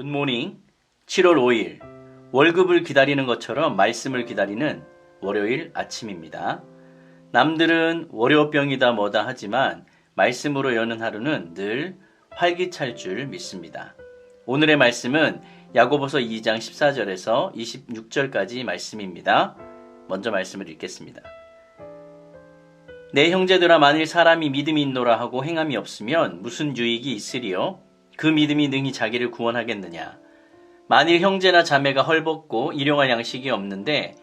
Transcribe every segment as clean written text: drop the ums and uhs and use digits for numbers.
굿모닝. 7월 5일 월급을 기다리는 것처럼 말씀을 기다리는 월요일 아침입니다. 남들은 월요병이다 뭐다 하지만 말씀으로 여는 하루는 늘 활기찰 줄 믿습니다. 오늘의 말씀은 야고보서 2장 14절에서 26절까지 말씀입니다. 먼저 말씀을 읽겠습니다. 내 형제들아, 만일 사람이 믿음이 있노라 하고 행함이 없으면 무슨 유익이 있으리요? 그 믿음이 능히 자기를 구원하겠느냐? 만일 형제나 자매가 헐벗고 일용할 양식이 없는데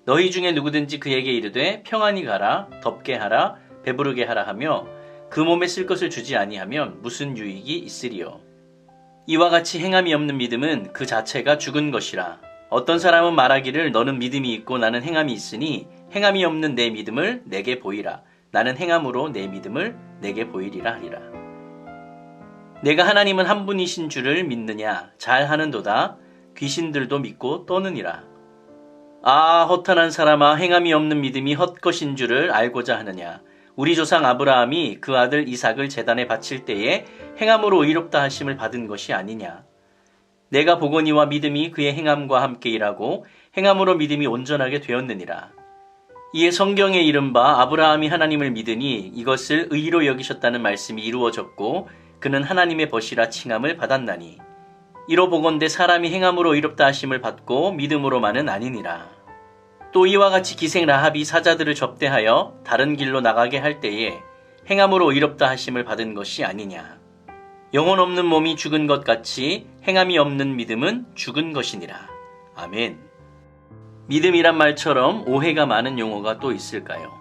너희 중에 누구든지 그에게 이르되 평안히 가라, 덥게 하라, 배부르게 하라 하며 그 몸에 쓸 것을 주지 아니하면 무슨 유익이 있으리요? 이와 같이 행함이 없는 믿음은 그 자체가 죽은 것이라. 어떤 사람은 말하기를 너는 믿음이 있고 나는 행함이 있으니 행함이 없는 내 믿음을 내게 보이라. 나는 행함으로 내 믿음을 내게 보이리라 하리라. 내가 하나님은 한 분이신 줄을 믿느냐? 잘하는도다. 귀신들도 믿고 떠느니라. 아, 허탄한 사람아, 행함이 없는 믿음이 헛것인 줄을 알고자 하느냐? 우리 조상 아브라함이 그 아들 이삭을 제단에 바칠 때에 행함으로 의롭다 하심을 받은 것이 아니냐? 내가 보거니와 믿음이 그의 행함과 함께 일하고 행함으로 믿음이 온전하게 되었느니라. 이에 성경에 이른 바 아브라함이 하나님을 믿으니 이것을 의로 여기셨다는 말씀이 이루어졌고 그는 하나님의 벗이라 칭함을 받았나니 이로 보건대 사람이 행함으로 의롭다 하심을 받고 믿음으로만은 아니니라. 또 이와 같이 기생 라합이 사자들을 접대하여 다른 길로 나가게 할 때에 행함으로 의롭다 하심을 받은 것이 아니냐. 영혼 없는 몸이 죽은 것 같이 행함이 없는 믿음은 죽은 것이니라. 아멘. 믿음이란 말처럼 오해가 많은 용어가 또 있을까요?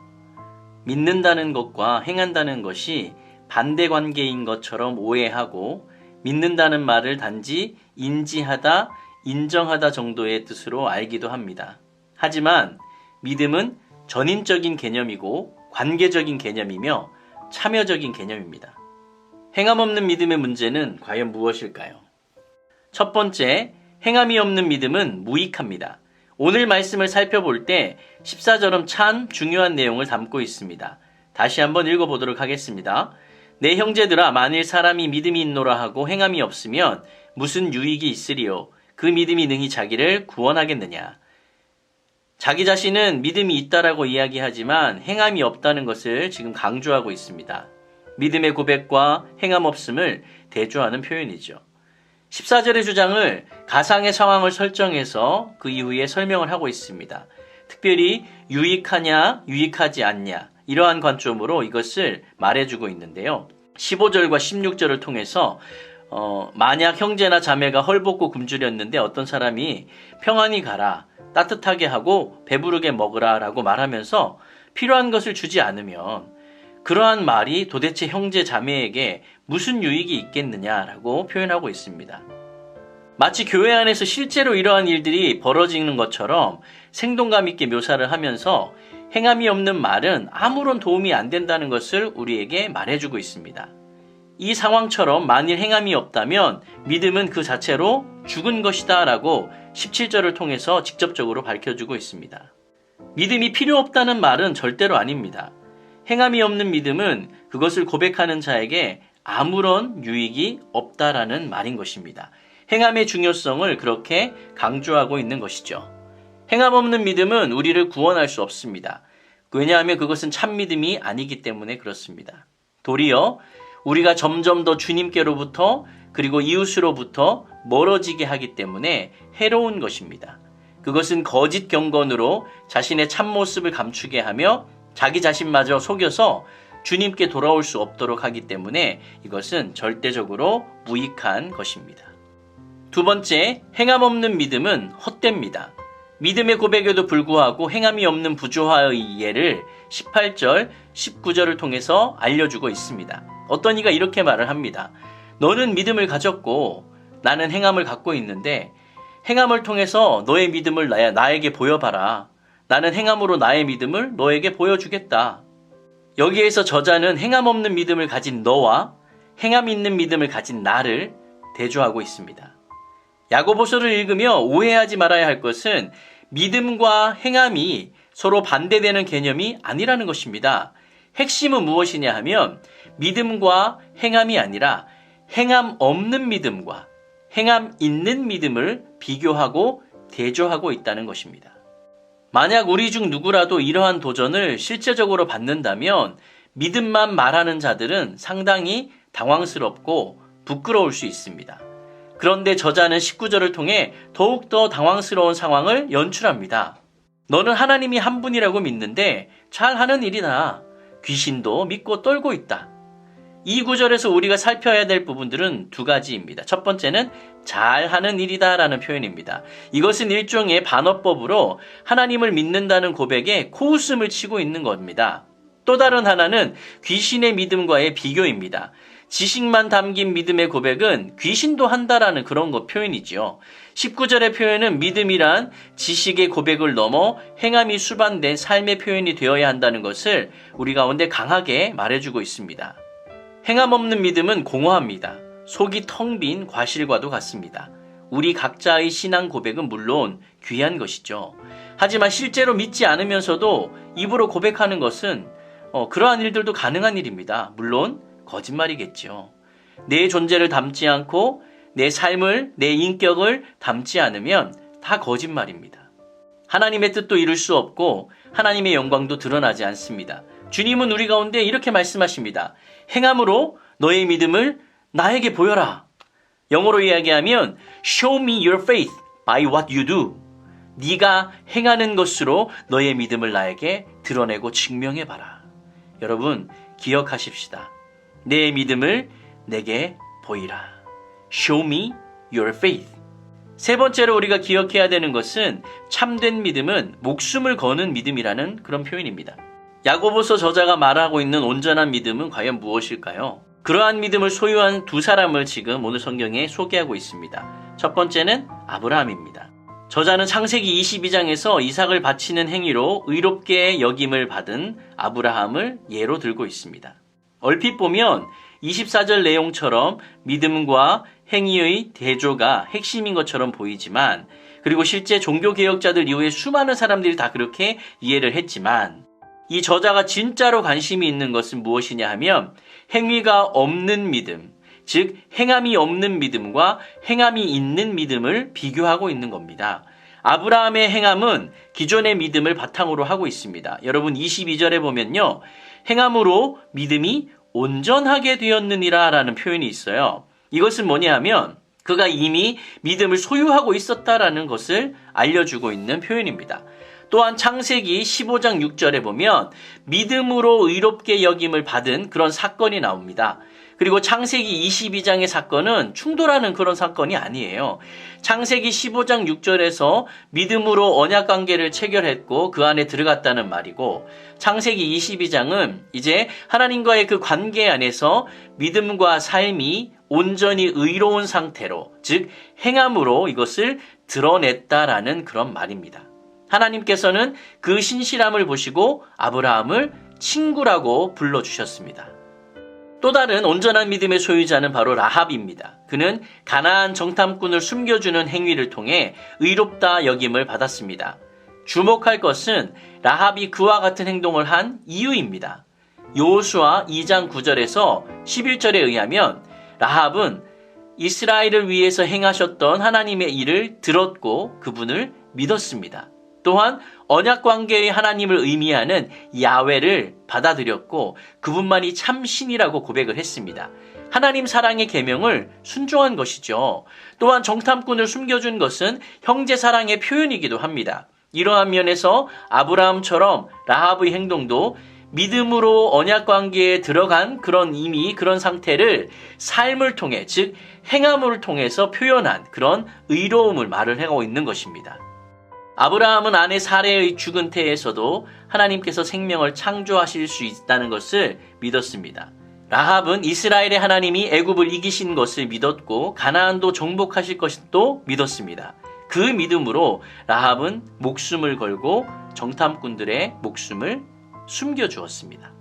믿는다는 것과 행한다는 것이 반대 관계인 것처럼 오해하고 믿는다는 말을 단지 인지하다, 인정하다 정도의 뜻으로 알기도 합니다. 하지만 믿음은 전인적인 개념이고 관계적인 개념이며 참여적인 개념입니다. 행함 없는 믿음의 문제는 과연 무엇일까요? 첫 번째, 행함이 없는 믿음은 무익합니다. 오늘 말씀을 살펴볼 때 14절은 참 중요한 내용을 담고 있습니다. 다시 한번 읽어보도록 하겠습니다. 내 형제들아, 만일 사람이 믿음이 있노라 하고 행함이 없으면 무슨 유익이 있으리요? 그 믿음이 능히 자기를 구원하겠느냐? 자기 자신은 믿음이 있다라고 이야기하지만 행함이 없다는 것을 지금 강조하고 있습니다. 믿음의 고백과 행함 없음을 대조하는 표현이죠. 14절의 주장을 가상의 상황을 설정해서 그 이후에 설명을 하고 있습니다. 특별히 유익하냐, 유익하지 않냐 이러한 관점으로 이것을 말해주고 있는데요. 15절과 16절을 통해서 만약 형제나 자매가 헐벗고 굶주렸는데 어떤 사람이 평안히 가라, 따뜻하게 하고 배부르게 먹으라 라고 말하면서 필요한 것을 주지 않으면 그러한 말이 도대체 형제 자매에게 무슨 유익이 있겠느냐라고 표현하고 있습니다. 마치 교회 안에서 실제로 이러한 일들이 벌어지는 것처럼 생동감 있게 묘사를 하면서 행함이 없는 말은 아무런 도움이 안 된다는 것을 우리에게 말해주고 있습니다. 이 상황처럼 만일 행함이 없다면 믿음은 그 자체로 죽은 것이다 라고 17절을 통해서 직접적으로 밝혀주고 있습니다. 믿음이 필요 없다는 말은 절대로 아닙니다. 행함이 없는 믿음은 그것을 고백하는 자에게 아무런 유익이 없다라는 말인 것입니다. 행함의 중요성을 그렇게 강조하고 있는 것이죠. 행함 없는 믿음은 우리를 구원할 수 없습니다. 왜냐하면 그것은 참 믿음이 아니기 때문에 그렇습니다. 도리어 우리가 점점 더 주님께로부터 그리고 이웃으로부터 멀어지게 하기 때문에 해로운 것입니다. 그것은 거짓 경건으로 자신의 참모습을 감추게 하며 자기 자신마저 속여서 주님께 돌아올 수 없도록 하기 때문에 이것은 절대적으로 무익한 것입니다. 두 번째, 행함 없는 믿음은 헛됩니다. 믿음의 고백에도 불구하고 행함이 없는 부조화의 예를 18절, 19절을 통해서 알려주고 있습니다. 어떤 이가 이렇게 말을 합니다. 너는 믿음을 가졌고 나는 행함을 갖고 있는데 행함을 통해서 너의 믿음을 나에게 보여봐라. 나는 행함으로 나의 믿음을 너에게 보여주겠다. 여기에서 저자는 행함 없는 믿음을 가진 너와 행함 있는 믿음을 가진 나를 대조하고 있습니다. 야고보서를 읽으며 오해하지 말아야 할 것은 믿음과 행함이 서로 반대되는 개념이 아니라는 것입니다. 핵심은 무엇이냐 하면 믿음과 행함이 아니라 행함 없는 믿음과 행함 있는 믿음을 비교하고 대조하고 있다는 것입니다. 만약 우리 중 누구라도 이러한 도전을 실제적으로 받는다면 믿음만 말하는 자들은 상당히 당황스럽고 부끄러울 수 있습니다. 그런데 저자는 19절을 통해 더욱더 당황스러운 상황을 연출합니다. 너는 하나님이 한 분이라고 믿는데 잘하는 일이다. 귀신도 믿고 떨고 있다. 이 구절에서 우리가 살펴야 될 부분들은 두 가지입니다. 첫 번째는 잘하는 일이다 라는 표현입니다. 이것은 일종의 반어법으로 하나님을 믿는다는 고백에 코웃음을 치고 있는 겁니다. 또 다른 하나는 귀신의 믿음과의 비교입니다. 지식만 담긴 믿음의 고백은 귀신도 한다라는 그런 거 표현이지요. 19절의 표현은 믿음이란 지식의 고백을 넘어 행함이 수반된 삶의 표현이 되어야 한다는 것을 우리 가운데 강하게 말해주고 있습니다. 행함 없는 믿음은 공허합니다. 속이 텅 빈 과실과도 같습니다. 우리 각자의 신앙 고백은 물론 귀한 것이죠. 하지만 실제로 믿지 않으면서도 입으로 고백하는 것은 그러한 일들도 가능한 일입니다. 물론 거짓말이겠죠. 내 존재를 담지 않고 내 삶을, 내 인격을 담지 않으면 다 거짓말입니다. 하나님의 뜻도 이룰 수 없고 하나님의 영광도 드러나지 않습니다. 주님은 우리 가운데 이렇게 말씀하십니다. 행함으로 너의 믿음을 나에게 보여라. 영어로 이야기하면 Show me your faith by what you do. 네가 행하는 것으로 너의 믿음을 나에게 드러내고 증명해봐라. 여러분 기억하십시다. 내 믿음을 내게 보이라. Show me your faith. 세 번째로 우리가 기억해야 되는 것은 참된 믿음은 목숨을 거는 믿음이라는 그런 표현입니다. 야고보서 저자가 말하고 있는 온전한 믿음은 과연 무엇일까요? 그러한 믿음을 소유한 두 사람을 지금 오늘 성경에 소개하고 있습니다. 첫 번째는 아브라함입니다. 저자는 창세기 22장에서 이삭을 바치는 행위로 의롭게 여김을 받은 아브라함을 예로 들고 있습니다. 얼핏 보면 24절 내용처럼 믿음과 행위의 대조가 핵심인 것처럼 보이지만, 그리고 실제 종교개혁자들 이후에 수많은 사람들이 다 그렇게 이해를 했지만, 이 저자가 진짜로 관심이 있는 것은 무엇이냐 하면 행위가 없는 믿음, 즉 행함이 없는 믿음과 행함이 있는 믿음을 비교하고 있는 겁니다. 아브라함의 행함은 기존의 믿음을 바탕으로 하고 있습니다. 여러분 22절에 보면요, 행함으로 믿음이 온전하게 되었느니라 라는 표현이 있어요. 이것은 뭐냐 하면 그가 이미 믿음을 소유하고 있었다라는 것을 알려주고 있는 표현입니다. 또한 창세기 15장 6절에 보면 믿음으로 의롭게 여김을 받은 그런 사건이 나옵니다. 그리고 창세기 22장의 사건은 충돌하는 그런 사건이 아니에요. 창세기 15장 6절에서 믿음으로 언약관계를 체결했고 그 안에 들어갔다는 말이고, 창세기 22장은 이제 하나님과의 그 관계 안에서 믿음과 삶이 온전히 의로운 상태로, 즉 행함으로 이것을 드러냈다라는 그런 말입니다. 하나님께서는 그 신실함을 보시고 아브라함을 친구라고 불러주셨습니다. 또 다른 온전한 믿음의 소유자는 바로 라합입니다. 그는 가나안 정탐꾼을 숨겨주는 행위를 통해 의롭다 여김을 받았습니다. 주목할 것은 라합이 그와 같은 행동을 한 이유입니다. 여호수아 2장 9절에서 11절에 의하면 라합은 이스라엘을 위해서 행하셨던 하나님의 일을 들었고 그분을 믿었습니다. 또한 언약관계의 하나님을 의미하는 야훼를 받아들였고 그분만이 참 신이라고 고백을 했습니다. 하나님 사랑의 계명을 순종한 것이죠. 또한 정탐꾼을 숨겨준 것은 형제 사랑의 표현이기도 합니다. 이러한 면에서 아브라함처럼 라합의 행동도 믿음으로 언약관계에 들어간 이미 그런 상태를 삶을 통해, 즉 행함을 통해서 표현한 그런 의로움을 말을 하고 있는 것입니다. 아브라함은 아내 사레의 죽은 태에서도 하나님께서 생명을 창조하실 수 있다는 것을 믿었습니다. 라합은 이스라엘의 하나님이 애굽을 이기신 것을 믿었고 가나안도 정복하실 것도 믿었습니다. 그 믿음으로 라합은 목숨을 걸고 정탐꾼들의 목숨을 숨겨주었습니다.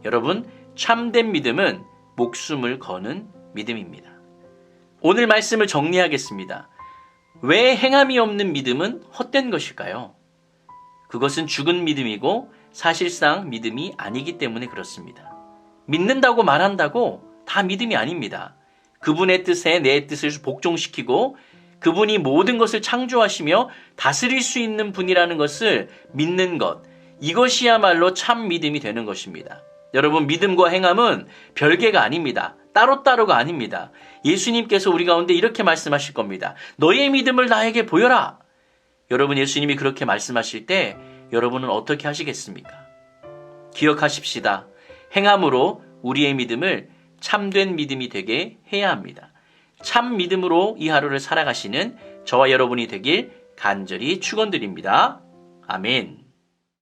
여러분, 참된 믿음은 목숨을 거는 믿음입니다. 오늘 말씀을 정리하겠습니다. 왜 행함이 없는 믿음은 헛된 것일까요? 그것은 죽은 믿음이고 사실상 믿음이 아니기 때문에 그렇습니다. 믿는다고 말한다고 다 믿음이 아닙니다. 그분의 뜻에 내 뜻을 복종시키고 그분이 모든 것을 창조하시며 다스릴 수 있는 분이라는 것을 믿는 것, 이것이야말로 참 믿음이 되는 것입니다. 여러분, 믿음과 행함은 별개가 아닙니다. 따로따로가 아닙니다. 예수님께서 우리 가운데 이렇게 말씀하실 겁니다. 너의 믿음을 나에게 보여라. 여러분, 예수님이 그렇게 말씀하실 때 여러분은 어떻게 하시겠습니까? 기억하십시다. 행함으로 우리의 믿음을 참된 믿음이 되게 해야 합니다. 참 믿음으로 이 하루를 살아가시는 저와 여러분이 되길 간절히 축원드립니다. 아멘.